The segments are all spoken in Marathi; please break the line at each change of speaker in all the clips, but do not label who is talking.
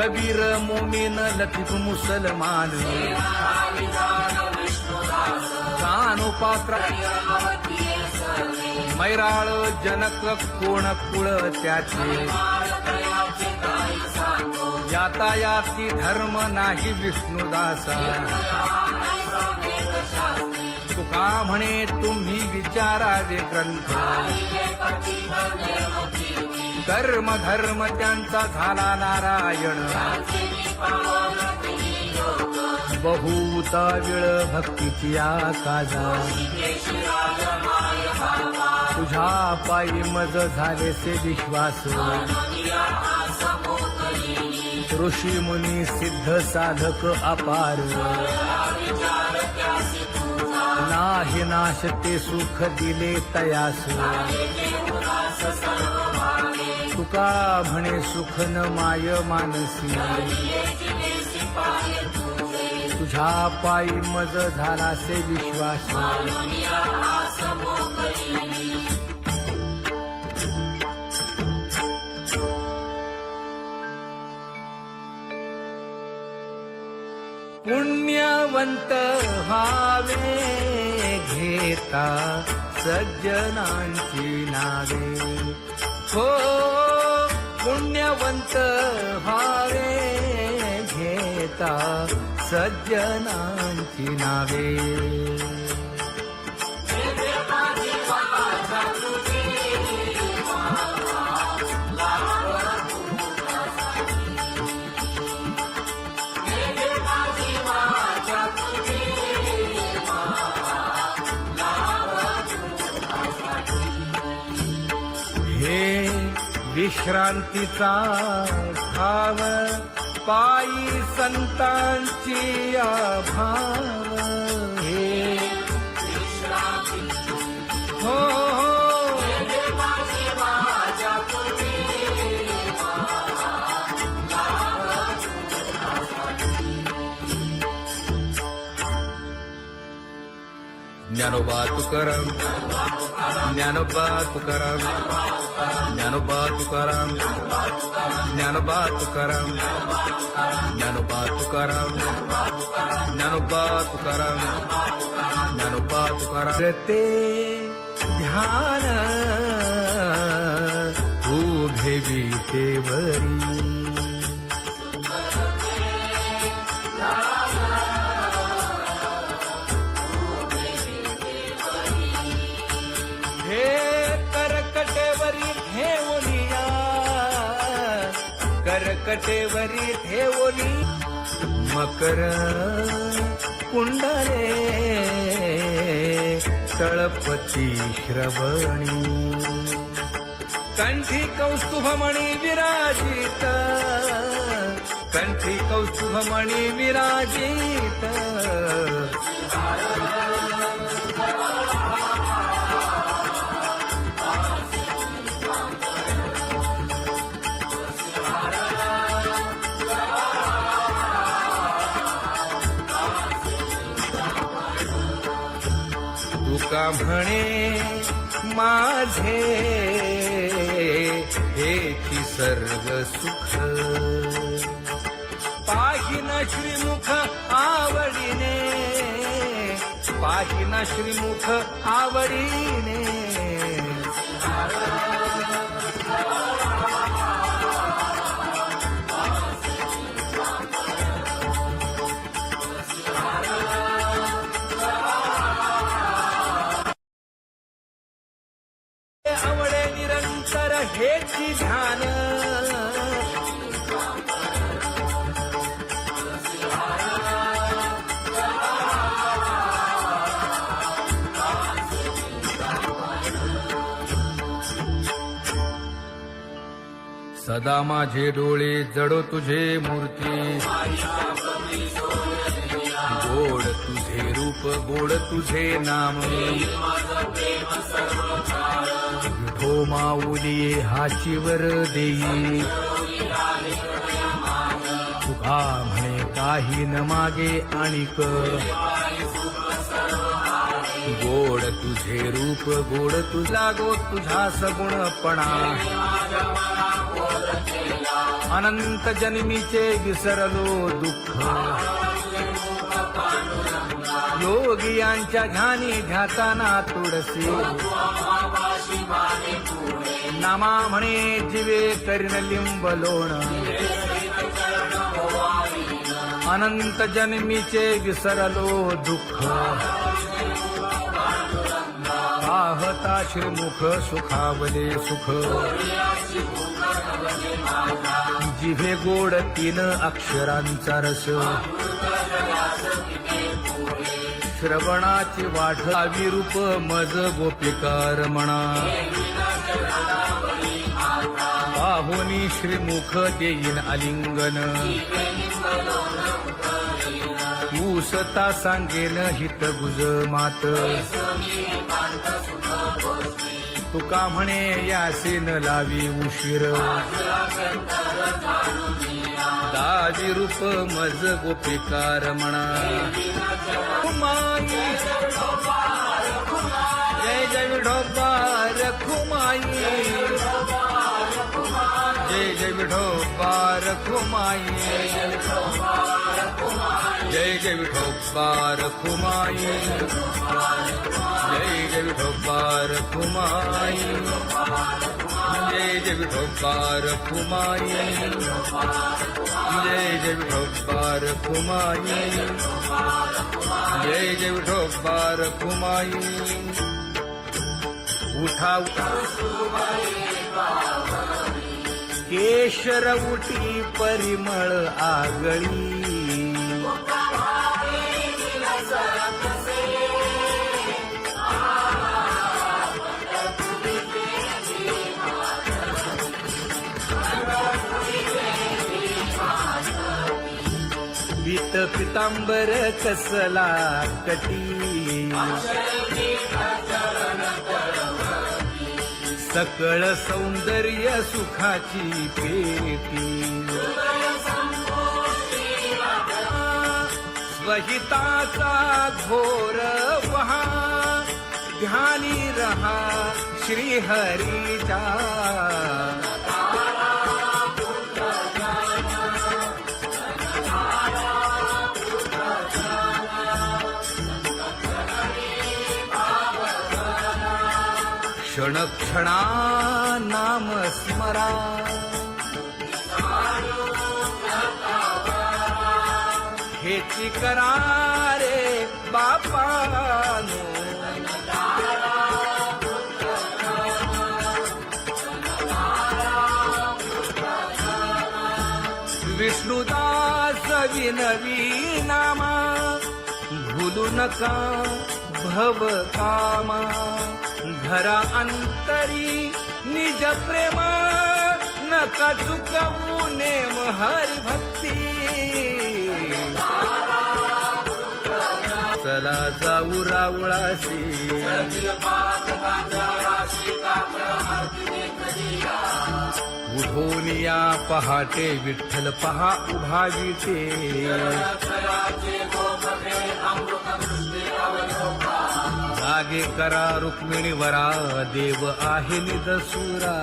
कबीर मोमीन लतीफ मुसलमान कानोपात्र मैराळ जनक कोण कुळ त्याचे यातायाती धर्म नाही विष्णुदासा तुका म्हणे तुम्ही विचारावे ग्रंथ कर्म धर्म त्यांचा झाला नारायण बहुता वेळ भक्तीची आकाजा तुझ्या पायी मज झालेसे विश्वास ऋषी मुनी सिद्ध साधक अपार नाही नाश ते सुख दिले तयास तुका म्हणे सुख न माय मानसी तुझ्या पायी मज झालासे विश्वास पुण्यवंत व्हावे घेता सज्जनांची नावे हो पुण्यवंत व्हावे घेता सज्जनांची नावे हे विश्रांतीचा भाव पायी संतांची अभाव हे हो ज्ञानोबा तुकाराम ज्ञानोबा तुकाराम ज्ञानोबा तुकाराम ज्ञानोबा तुकाराम ज्ञानोबा तुकाराम ज्ञानोबा तुकाराम ज्ञानोबा तुकाराम ते ध्यान उभे विटेवरी करकटेवरी ठेवली मकर कुंडले तळपती श्रवणी कंठी कौस्तुभमणी विराजित कंठी कौस्तुभमणी विराजित तुका म्हणे माझे हेची सर्व सुख पाहिन श्रीमुख आवडीने पाहिन श्रीमुख आवडीने आवडे निरंतर हेची ध्यान सदा माझे डोळे जडो तुझे मूर्ती गोड तुझे रूप गोड तुझे नाम विठो माऊली हाचीवर देई तुका म्हणे काही न मागे आणिक गोड तुझे रूप गोड तुझा गो तुझा सगुणपणा अनंत जन्मीचे विसरलो दुःख योगियांच्या ध्यानी ध्याताना तुळसी नामा म्हणे जीवे करीन लिंब लोण अनंत जन्मीचे विसरलो दुःख पाहता श्रीमुख सुखावले सुख जिभे गोड 3 अक्षरांचा रस श्रवणाची वाढ विरूप मज गोपिकार म्हणा पाहुनी श्रीमुख देईन आलिंगन ऊसता सांगेन हित गुज मात तुका म्हणे यासीन लावी उशीर दावी रूप मज गोपिकार म्हणा खुमाई जय जय विठोबार खुमाई जय जय विठोबार खुमाई जय जय विठोबार खुमाई जय जय विठोबार खुमाई जय जय विठोबार खुमाई जय जय विठोबार खुमाई जय जय विठोबार खुमाई उठा केशर उठी परिमळ आगळी पीत पितांबर कसला कटी सकळ सौंदर्य सुखाची पेटी स्वहिताचा घोर वहा ध्यानी रहा श्रीहरीचा क्षण क्षणा नाम स्मरा हेची करा रे बापानो विष्णुदास विनवी नामा भूलू नका भव कामा धरा अंतरी निज प्रेमा नका चुकवू नेम हरी भक्ती चला जाऊ रावळाशी उठोनिया पहाटे विठ्ठल पहा उभा विटे जागे करा रुक्मिणी वरा देव आहे निदसुरा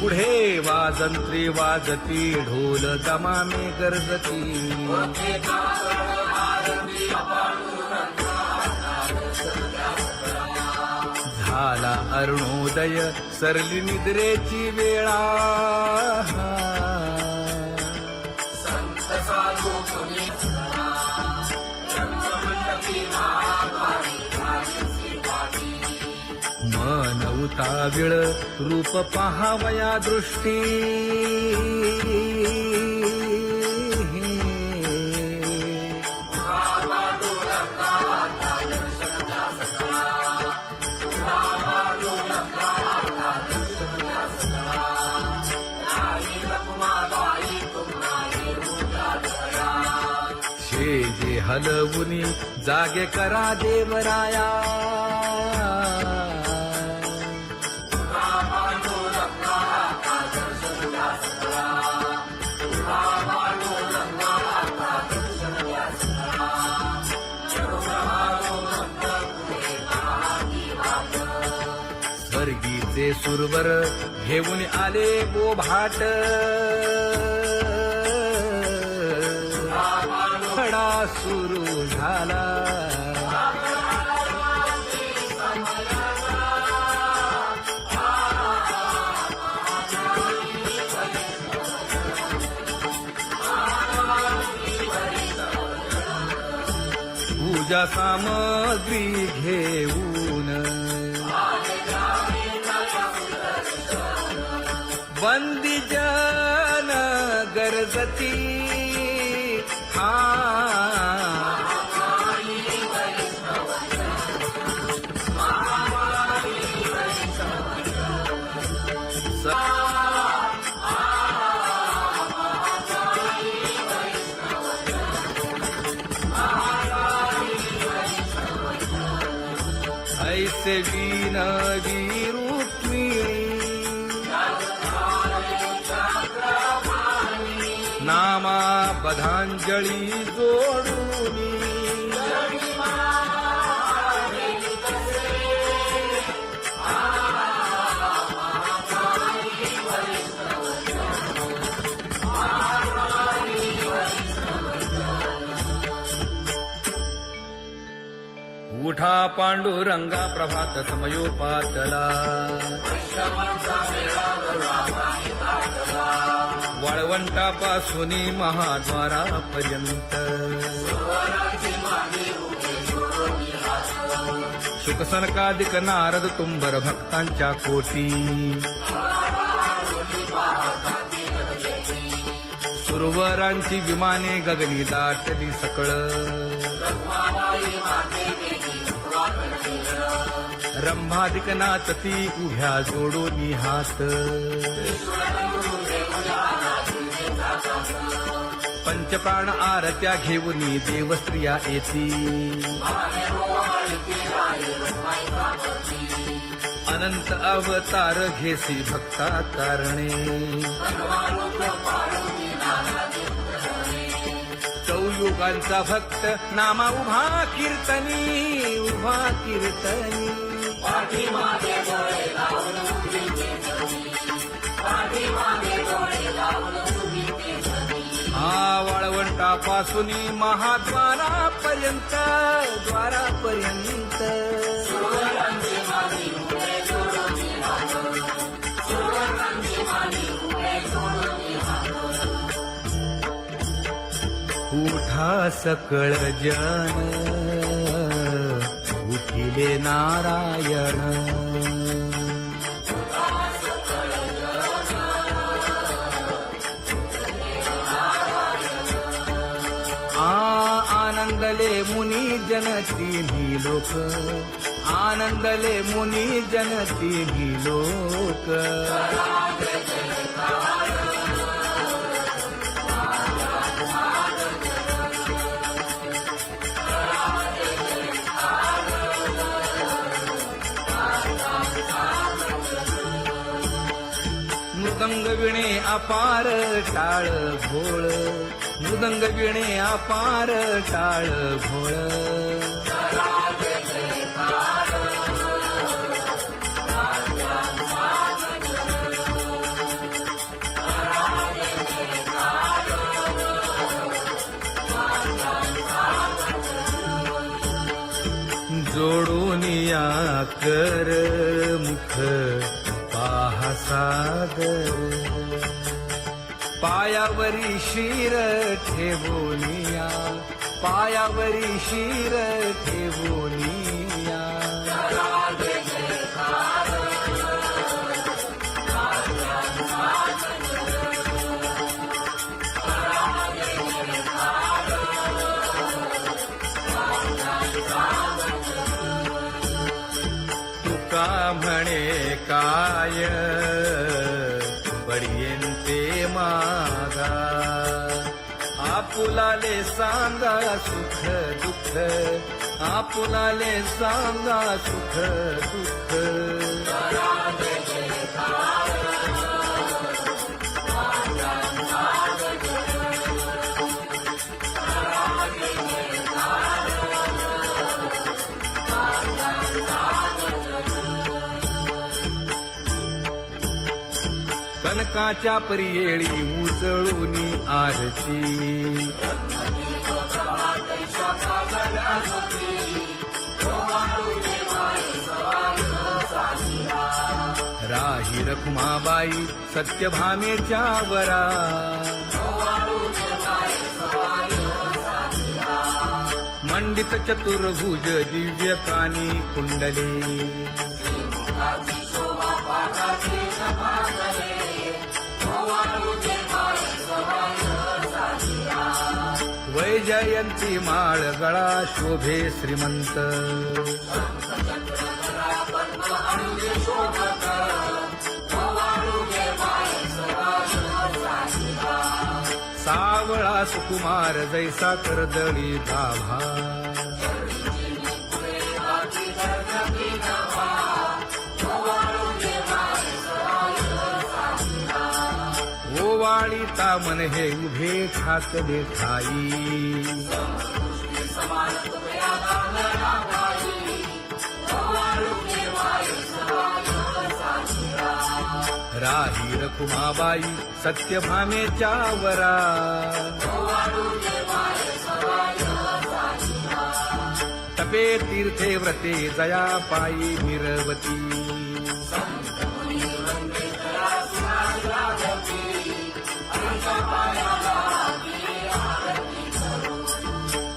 पुढे वाजंत्री वाजती ढोल दमामे गरजती झाला अरुणोदय सरली निद्रेची वेळा मन उताविळ रूप पहावया दृष्टी जे हलवुनी जागे करा देवराया स्वर्गी ते सुरवर घेऊन आले बोभाट खडा सुरू झाला पूजा सामग्री घेऊन बंदी जन गरजती ऐसे विनवी रुक्मिणी नामा बधांजळी जोडूनी उठा पांडुरंगा प्रभात समयोपातला वाळवंटापासून महाद्वारापर्यंत शुकसनकादिक नारद तुंबर भक्तांच्या कोटी सुरवरांची विमाने गगनी दाटली सकळ रंभादिक नाचती उभ्या जोडोनी हात पंचप्राण आरत्या घेऊनी देवस्त्रिया येती अनंत अवतार घेसी भक्ता तारणे चौयुगांचा भक्त नामा उभा कीर्तनी उभा कीर्तनी वाळवंटापासून महाद्वारापर्यंत द्वारापर्यंत उठा सकळ जन उठिले नारायण आनंदले मुनी जन तिन्ही लोक आनंदले मुनी जन तिन्ही लोक मृदंग विणे अपार टाळ भोळ मृदंग विणे अपार टाळ भोळ जोडूनिया कर मुख पाहा सागर पायावरी शिर ठेवोनिया पायावरी शिर ठेवोनिया तुका म्हणे काय बडियेंते मागा आपुलाले सांगा सुख दुःख आपुलाले सांगा सुख दुःख सनकाच्या परियेळी उजळूनी आरती राही रखुमाबाई सत्यभामेच्या वरा मंडित चतुर्भुज दिव्य कानी कुंडले वैजयंती माळ गळा शोभे श्रीमंत सावळा सुकुमार जैसा कर्दळी गाभा ओवाळी तामन हे उभे ठाकले ठाई राही रखुमाबाई सत्यभामेच्या वरा तपे तीर्थे व्रते जया पायी मिरवती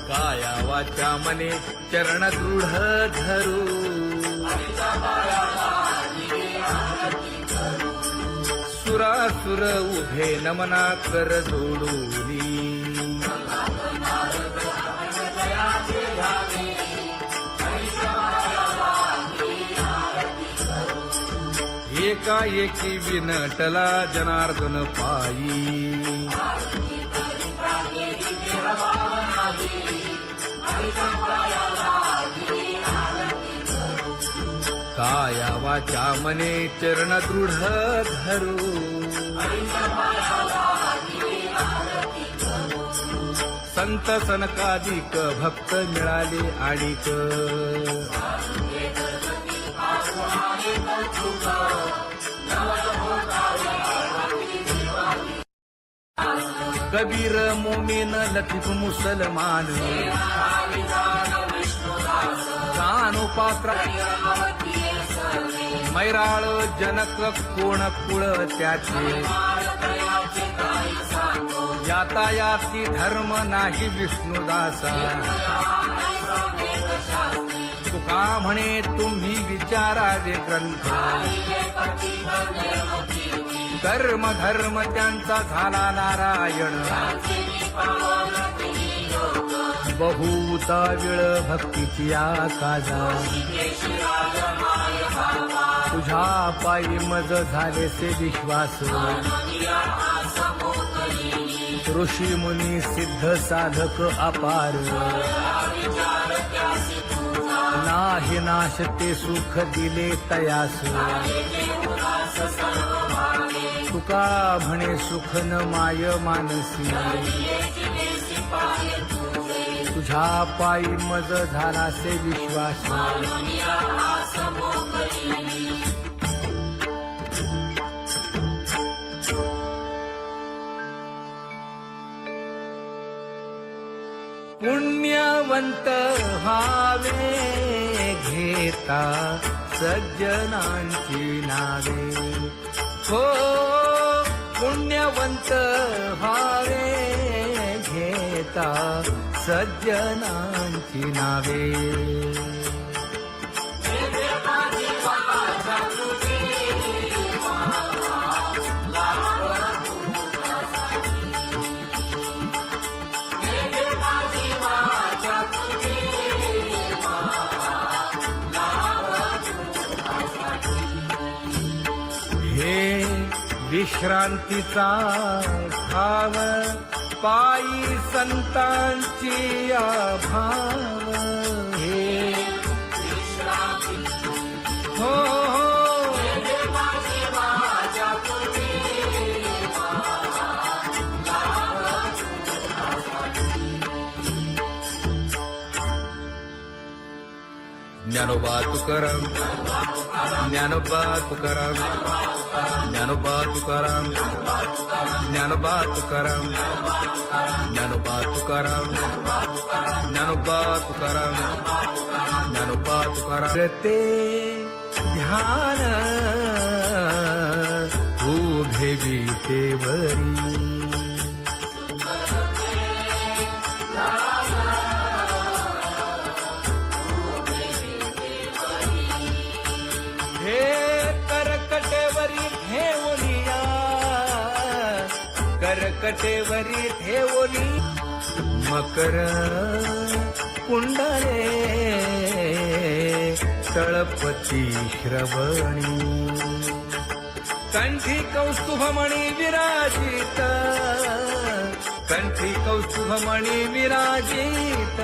काया वाचा मने चरण दृढ धरू सुरासुर उभे नमना कर जोडूनी एकाएकी विनटला जनार्दन पायी काया वाचा मने चरण दृढ धरू संत सनकादिक भक्त मिळाले आणिक कबीर मोमीन लतीफ मुसलमान कानोपात्रा मैराळ जनक कोण कुळ त्याचे यातायाती धर्म नाही विष्णुदासा तुका म्हणे तुम्ही विचारावे ग्रंथ कर्म धर्म त्यांचा झाला नारायण बहुता वेळ भक्तीची आकाजा तुझ्या पायी मज झाले से विश्वास ऋषी मुनी सिद्ध साधक अपार नाही नाश ते सुख दिले तयास तुका म्हणे सुख न माय मानसी तुझ्या पायी मज झाला से विश्वास पुण्यवंत व्हावे घेता सज्जनांची नावे हो पुण्यवंत व्हावे घेता सज्जनांची नावे हे विश्रांतीचा भाव पायी संतांची भाव हे हो ज्ञानोबा तुकाराम ज्ञानोबा तुकाराम ज्ञानोबा तुकाराम ज्ञानोबा तुकाराम ज्ञानोबा तुकाराम ज्ञानोबा तुकाराम ज्ञानोबा तुकाराम ते ध्यान उभे विटेवरी हे करकटेवरी ठेवलिया करकटेवरी ठेवली मकर कुंडले तळपती श्रवणी कंठी कौस्तुभमणी विराजित कंठी कौस्तुभमणी विराजित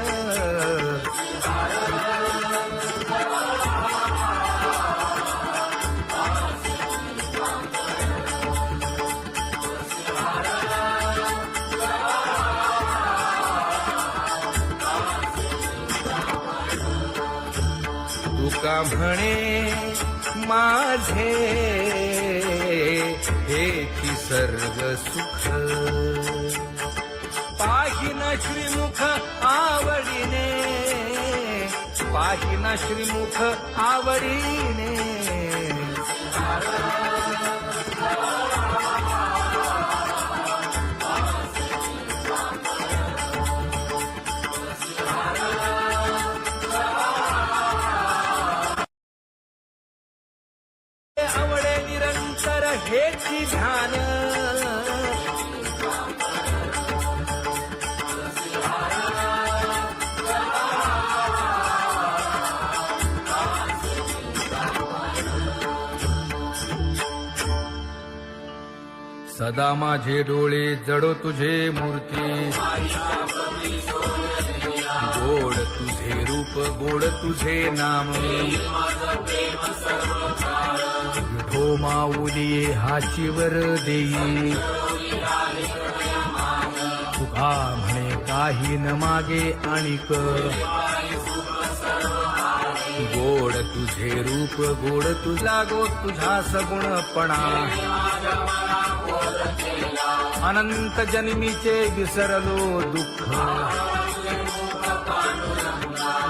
तुका म्हणे माझे हेची सर्व सुख पाहिन श्रीमुख आवडीने पाहिन श्रीमुख आवडीने आवडे निरंतर हेची ध्यान सदा माझे डोळे जडो तुझे मूर्ती गोड तुझे रूप गोड तुझे नाम विठो माऊली हाचीवर देई तुका म्हणे काही न मागे आणिक गोड तुझे रूप गोड तुझा गो तुझा सगुणपणा अनंत जन्मीचे विसरलो दुःख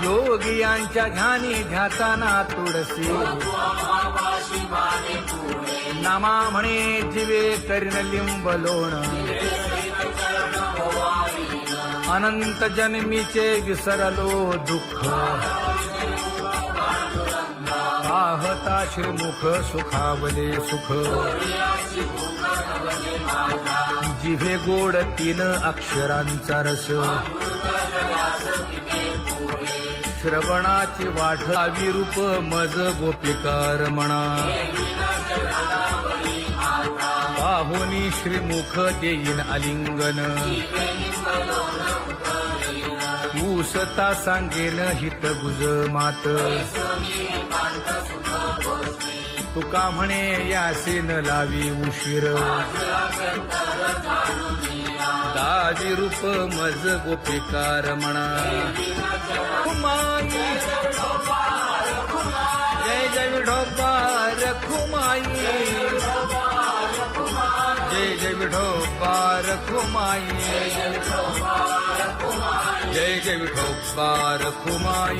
योगियांच्या ध्यानी ध्याताना तुळसी नामा म्हणे जीवे करीन लिंबलोण अनंत जन्मीचे विसरलो दुःख पाहता श्रीमुख सुखावले सुख जिभे गोड 3 अक्षरांचा रस श्रवणाची वाढ विरूप मज गोपिकार म्हणा पाहुनी श्रीमुख देईन आलिंगन ऊसता सांगेन हित गुज मात तुका म्हणे यासे न लावी उशीर दाजी रूप मज गोपिकार म्हणा जय जय विठोबा रखुमाई जय जय विठोबा रखुमाई जय जय विठोबा रखुमाई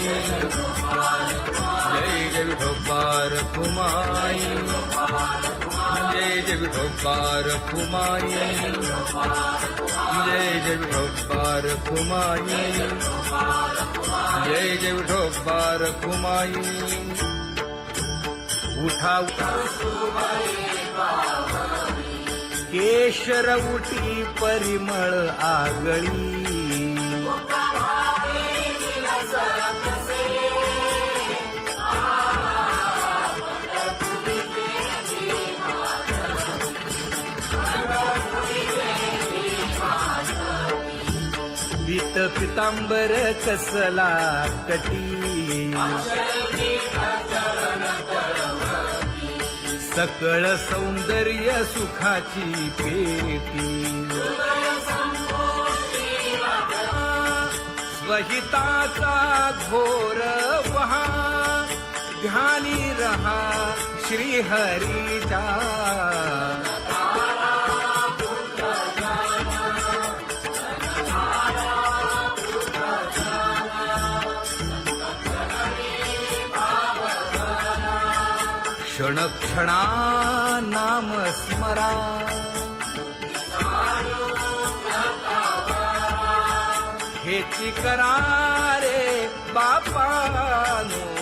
जय जय विठोबा रखुमाई जय जय विठोबा रखुमाई जय जय विठोबा रखुमाई जय जय विठोबा रखुमाई उठा केशर उठी परिमळ आगळी पीत पितांबर कसला कटी सकळ सौंदर्य सुखाची पेटी स्वहिताचा घोर वहा ध्यानी रहा श्री हरीचा. क्षण क्षणा नाम स्मरा. हेची करा रे बापानो.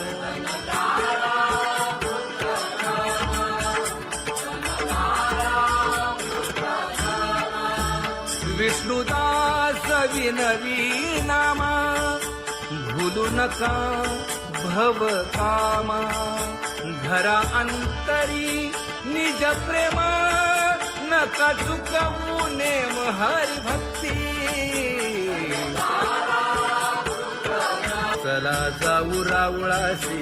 विष्णुदास विनवी नामा. भूलू नका भव कामा. घरा अंतरी निज प्रेम. नका चुकवू नेम हरी भक्ती. चला जाऊ रावळाशी.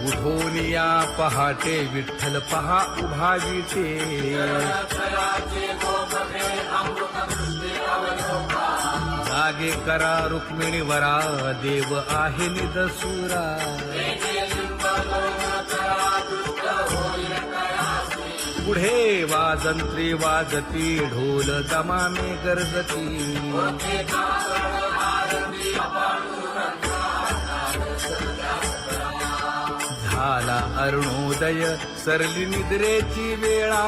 उठोनिया पहाटे विठ्ठल पहा उभा विटे. जागे करा रुक्मिणी वरा. देव आहे निदसुरा. पुढे वाजंत्री वाजती. ढोल दमामे गरजती. झाला अरुणोदय सरली निद्रेची वेळा.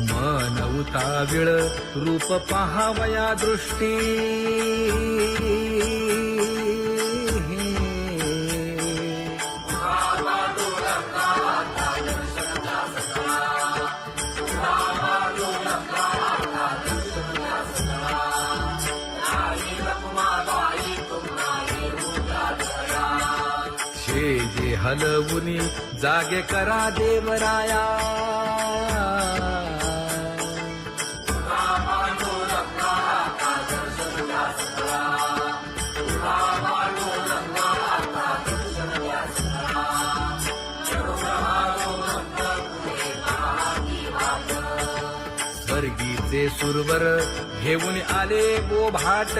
मन उताविळ रूप पहावया दृष्टी. जे हलवुनी जागे करा देवराया. स्वर्गीचे सुरवर घेऊन आले बोभाट.